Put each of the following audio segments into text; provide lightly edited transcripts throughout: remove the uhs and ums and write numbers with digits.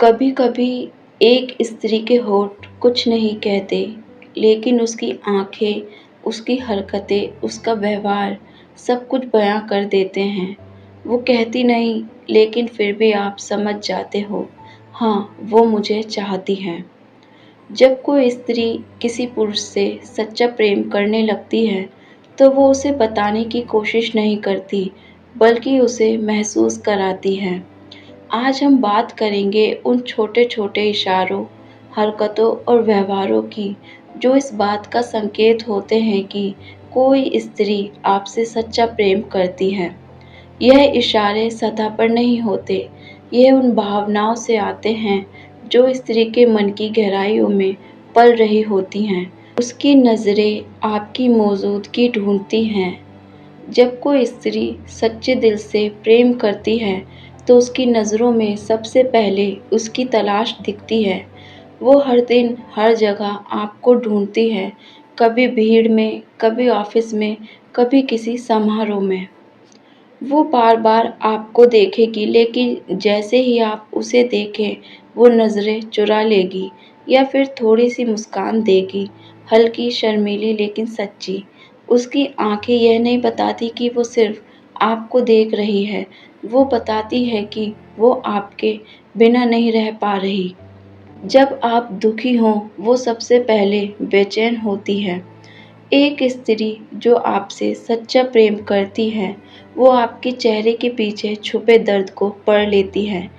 कभी कभी एक स्त्री के होठ कुछ नहीं कहते, लेकिन उसकी आंखें, उसकी हरकतें, उसका व्यवहार सब कुछ बयां कर देते हैं। वो कहती नहीं, लेकिन फिर भी आप समझ जाते हो, हाँ वो मुझे चाहती है। जब कोई स्त्री किसी पुरुष से सच्चा प्रेम करने लगती है, तो वो उसे बताने की कोशिश नहीं करती, बल्कि उसे महसूस कराती है। आज हम बात करेंगे उन छोटे-छोटे इशारों, हरकतों और व्यवहारों की, जो इस बात का संकेत होते हैं कि कोई स्त्री आपसे सच्चा प्रेम करती है। यह इशारे सतह पर नहीं होते, ये उन भावनाओं से आते हैं जो स्त्री के मन की गहराइयों में पल रही होती हैं। उसकी नज़रें आपकी मौजूदगी ढूंढती हैं। जब कोई स्त्री सच्चे दिल से प्रेम करती है, तो उसकी नज़रों में सबसे पहले उसकी तलाश दिखती है। वो हर दिन, हर जगह आपको ढूंढती है, कभी भीड़ में, कभी ऑफिस में, कभी किसी समारोह में। वो बार-बार आपको देखेगी, लेकिन जैसे ही आप उसे देखें, वो नज़रें चुरा लेगी या फिर थोड़ी-सी मुस्कान देगी, हल्की, शर्मीली लेकिन सच्ची। उसकी आँखें यह नहीं बताती कि वो सिर्फ़ आपको देख रही है, वो बताती है कि वो आपके बिना नहीं रह पा रही। जब आप दुखी हों, वो सबसे पहले बेचैन होती है। एक स्त्री जो आपसे सच्चा प्रेम करती है, वो आपके चेहरे के पीछे छुपे दर्द को पढ़ लेती है।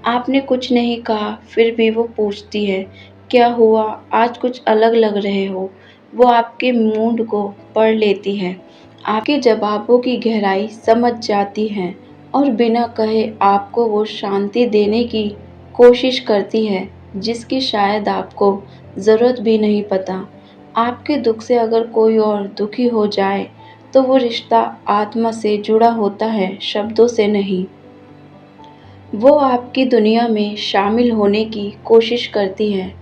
आपने कुछ नहीं कहा, फिर भी वो पूछती है, क्या हुआ? आज कुछ अलग लग रहे हो। वो आपके मूड को पढ़ लेती है, आपके जवाबों की गहराई समझ जाती है और बिना कहे आपको वो शांति देने की कोशिश करती है, जिसकी शायद आपको ज़रूरत भी नहीं पता। आपके दुख से अगर कोई और दुखी हो जाए, तो वो रिश्ता आत्मा से जुड़ा होता है, शब्दों से नहीं। वो आपकी दुनिया में शामिल होने की कोशिश करती है।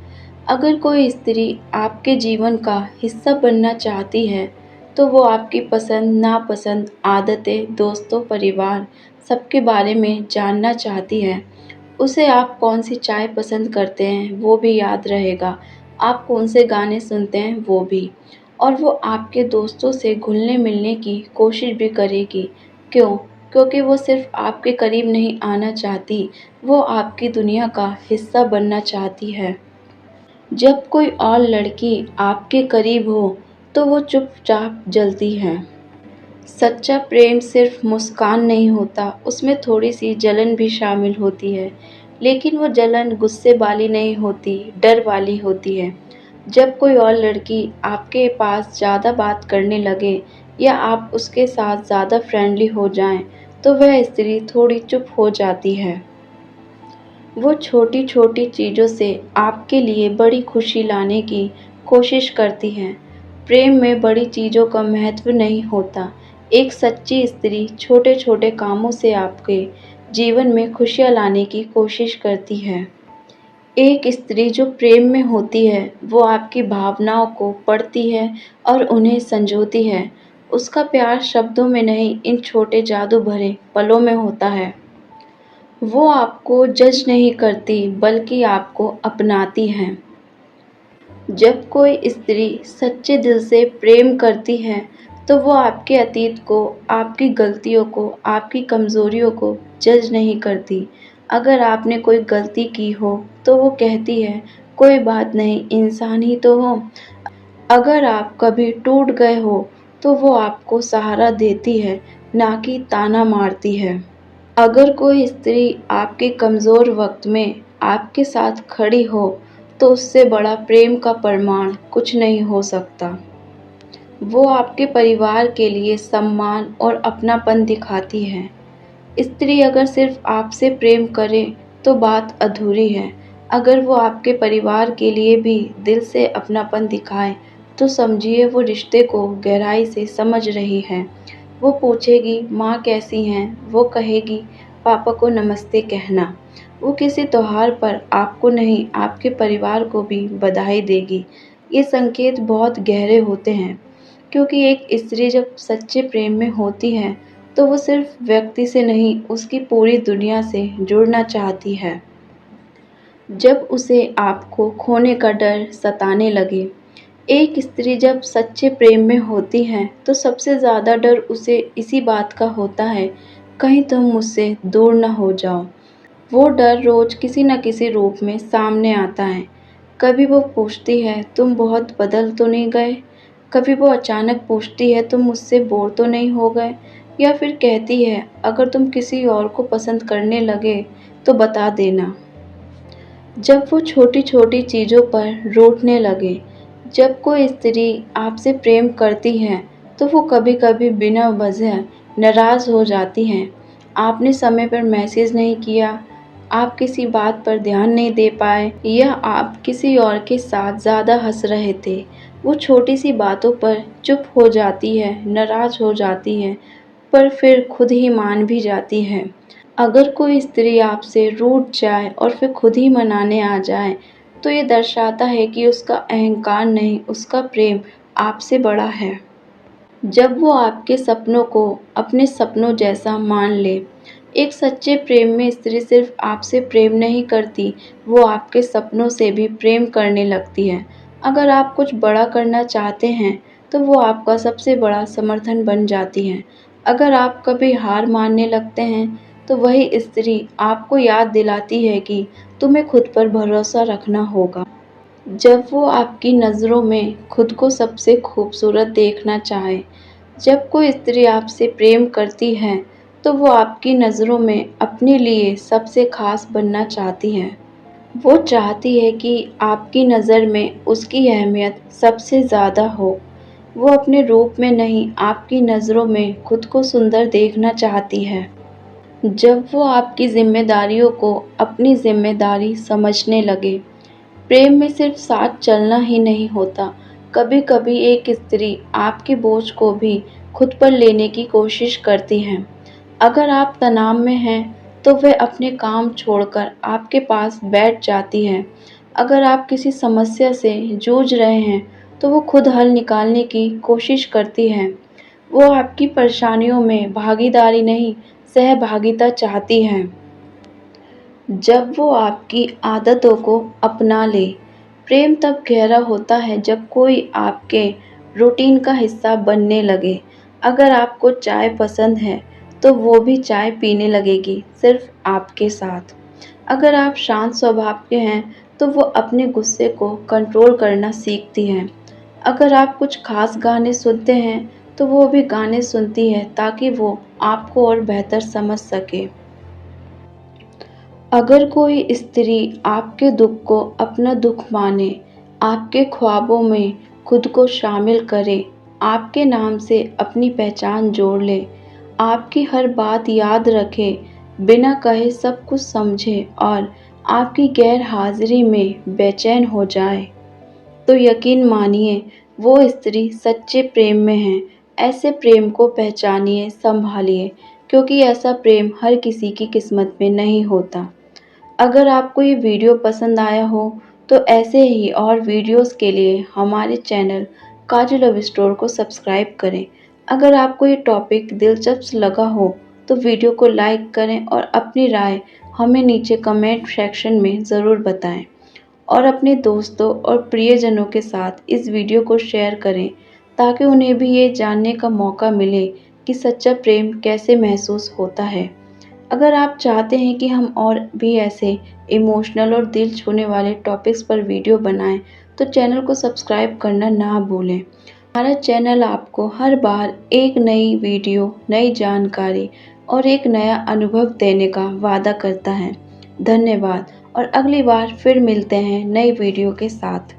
अगर कोई स्त्री आपके जीवन का हिस्सा बनना चाहती है, तो वो आपकी पसंद, नापसंद, आदतें, दोस्तों, परिवार, सबके बारे में जानना चाहती है। उसे आप कौन-सी चाय पसंद करते हैं, वो भी याद रहेगा। आप कौन से गाने सुनते हैं, वो भी। और वो आपके दोस्तों से घुलने-मिलने की कोशिश भी करेगी। क्यों? क्योंकि वो सिर्फ़ आपके करीब नहीं आना चाहती, वो आपकी दुनिया का हिस्सा बनना चाहती है। जब कोई और लड़की आपके करीब हो, तो वो चुपचाप जलती है। सच्चा प्रेम सिर्फ मुस्कान नहीं होता, उसमें थोड़ी-सी जलन भी शामिल होती है। लेकिन वो जलन गुस्से वाली नहीं होती, डर वाली होती है। जब कोई और लड़की आपके पास ज़्यादा बात करने लगे या आप उसके साथ ज़्यादा फ्रेंडली हो जाएँ, तो वह स्त्री थोड़ी चुप हो जाती है। वो छोटी-छोटी चीज़ों से आपके लिए बड़ी खुशी लाने की कोशिश करती हैं। प्रेम में बड़ी चीज़ों का महत्व नहीं होता। एक सच्ची स्त्री छोटे-छोटे कामों से आपके जीवन में खुशियाँ लाने की कोशिश करती है। एक स्त्री जो प्रेम में होती है, वो आपकी भावनाओं को पढ़ती है और उन्हें संजोती है। उसका प्यार शब्दों में नहीं, इन छोटे जादू भरे पलों में होता है। वो आपको जज नहीं करती, बल्कि आपको अपनाती है। जब कोई स्त्री सच्चे दिल से प्रेम करती है, तो वो आपके अतीत को, आपकी गलतियों को, आपकी कमज़ोरियों को जज नहीं करती। अगर आपने कोई गलती की हो, तो वो कहती है, कोई बात नहीं, इंसान ही तो हो। अगर आप कभी टूट गए हो, तो वो आपको सहारा देती है, ना कि ताना मारती है। अगर कोई स्त्री आपके कमज़ोर वक़्त में आपके साथ खड़ी हो, तो उससे बड़ा प्रेम का प्रमाण कुछ नहीं हो सकता। वो आपके परिवार के लिए सम्मान और अपनापन दिखाती है। स्त्री अगर सिर्फ़ आपसे प्रेम करे, तो बात अधूरी है। अगर वो आपके परिवार के लिए भी दिल से अपनापन दिखाए, तो समझिए वो रिश्ते को गहराई से समझ रही है। वो पूछेगी, माँ कैसी हैं? वो कहेगी, पापा को नमस्ते कहना। वो किसी त्योहार पर आपको नहीं, आपके परिवार को भी बधाई देगी। ये संकेत बहुत गहरे होते हैं, क्योंकि एक स्त्री जब सच्चे प्रेम में होती है, तो वो सिर्फ व्यक्ति से नहीं, उसकी पूरी दुनिया से जुड़ना चाहती है। जब उसे आपको खोने का डर सताने लगे। एक स्त्री जब सच्चे प्रेम में होती है तो सबसे ज़्यादा डर उसे इसी बात का होता है, कहीं तुम मुझसे दूर न हो जाओ। वो डर रोज़ किसी न किसी रूप में सामने आता है। कभी वो पूछती है तुम बहुत बदल तो नहीं गए? कभी वो अचानक पूछती है तुम मुझसे बोर तो नहीं हो गए? या फिर कहती है अगर तुम किसी और को पसंद करने लगे तो बता देना। जब वो छोटी-छोटी चीज़ों पर रूठने लगे, जब कोई स्त्री आपसे प्रेम करती है, तो वो कभी-कभी बिना वजह नाराज़ हो जाती हैं। आपने समय पर मैसेज नहीं किया, आप किसी बात पर ध्यान नहीं दे पाए या आप किसी और के साथ ज़्यादा हँस रहे थे। वो छोटी-सी बातों पर चुप हो जाती है, नाराज़ हो जाती है, पर फिर खुद ही मान भी जाती है। अगर कोई स्त्री आपसे रूठ जाए और फिर खुद ही मनाने आ जाए, तो ये दर्शाता है कि उसका अहंकार नहीं, उसका प्रेम आपसे बड़ा है। जब वो आपके सपनों को अपने सपनों जैसा मान ले। एक सच्चे प्रेम में स्त्री सिर्फ आपसे प्रेम नहीं करती, वो आपके सपनों से भी प्रेम करने लगती है। अगर आप कुछ बड़ा करना चाहते हैं, तो वो आपका सबसे बड़ा समर्थन बन जाती है। अगर आप कभी हार मानने लगते हैं, तो वही स्त्री आपको याद दिलाती है कि तुम्हें खुद पर भरोसा रखना होगा। जब वो आपकी नज़रों में खुद को सबसे खूबसूरत देखना चाहे। जब कोई स्त्री आपसे प्रेम करती है, तो वो आपकी नज़रों में अपने लिए सबसे ख़ास बनना चाहती है। वो चाहती है कि आपकी नज़र में उसकी अहमियत सबसे ज़्यादा हो। वो अपने रूप में नहीं, आपकी नज़रों में खुद को सुंदर देखना चाहती है। जब वो आपकी ज़िम्मेदारियों को अपनी ज़िम्मेदारी समझने लगे। प्रेम में सिर्फ साथ चलना ही नहीं होता, कभी-कभी एक स्त्री आपके बोझ को भी खुद पर लेने की कोशिश करती है। अगर आप तनाव में हैं, तो वह अपने काम छोड़कर आपके पास बैठ जाती है। अगर आप किसी समस्या से जूझ रहे हैं, तो वो खुद हल निकालने की कोशिश करती है। वो आपकी परेशानियों में भागीदारी नहीं, सहभागिता चाहती है। जब वो आपकी आदतों को अपना ले। प्रेम तब गहरा होता है जब कोई आपके रूटीन का हिस्सा बनने लगे। अगर आपको चाय पसंद है, तो वो भी चाय पीने लगेगी, सिर्फ आपके साथ। अगर आप शांत स्वभाव के हैं, तो वो अपने गुस्से को कंट्रोल करना सीखती है। अगर आप कुछ खास गाने सुनते हैं, तो वो भी गाने सुनती है ताकि वो आपको और बेहतर समझ सके। अगर कोई स्त्री आपके दुःख को अपना दुःख माने, आपके ख्वाबों में खुद को शामिल करे, आपके नाम से अपनी पहचान जोड़ ले, आपकी हर बात याद रखे, बिना कहे सब कुछ समझे और आपकी गैर हाजिरी में बेचैन हो जाए, तो यकीन मानिए वो स्त्री सच्चे प्रेम में है। ऐसे प्रेम को पहचानिए, संभालिए, क्योंकि ऐसा प्रेम हर किसी की किस्मत में नहीं होता। अगर आपको ये वीडियो पसंद आया हो, तो ऐसे ही और वीडियोस के लिए हमारे चैनल काजू लव स्टोर को सब्सक्राइब करें। अगर आपको ये टॉपिक दिलचस्प लगा हो, तो वीडियो को लाइक करें और अपनी राय हमें नीचे कमेंट सेक्शन में ज़रूर बताएं। और अपने दोस्तों और प्रियजनों के साथ इस वीडियो को शेयर करें, ताकि उन्हें भी ये जानने का मौका मिले कि सच्चा प्रेम कैसे महसूस होता है। अगर आप चाहते हैं कि हम और भी ऐसे इमोशनल और दिल छूने वाले टॉपिक्स पर वीडियो बनाएं, तो चैनल को सब्सक्राइब करना ना भूलें। हमारा चैनल आपको हर बार एक नई वीडियो, नई जानकारी और एक नया अनुभव देने का वादा करता है। धन्यवाद और अगली बार फिर मिलते हैं नई वीडियो के साथ।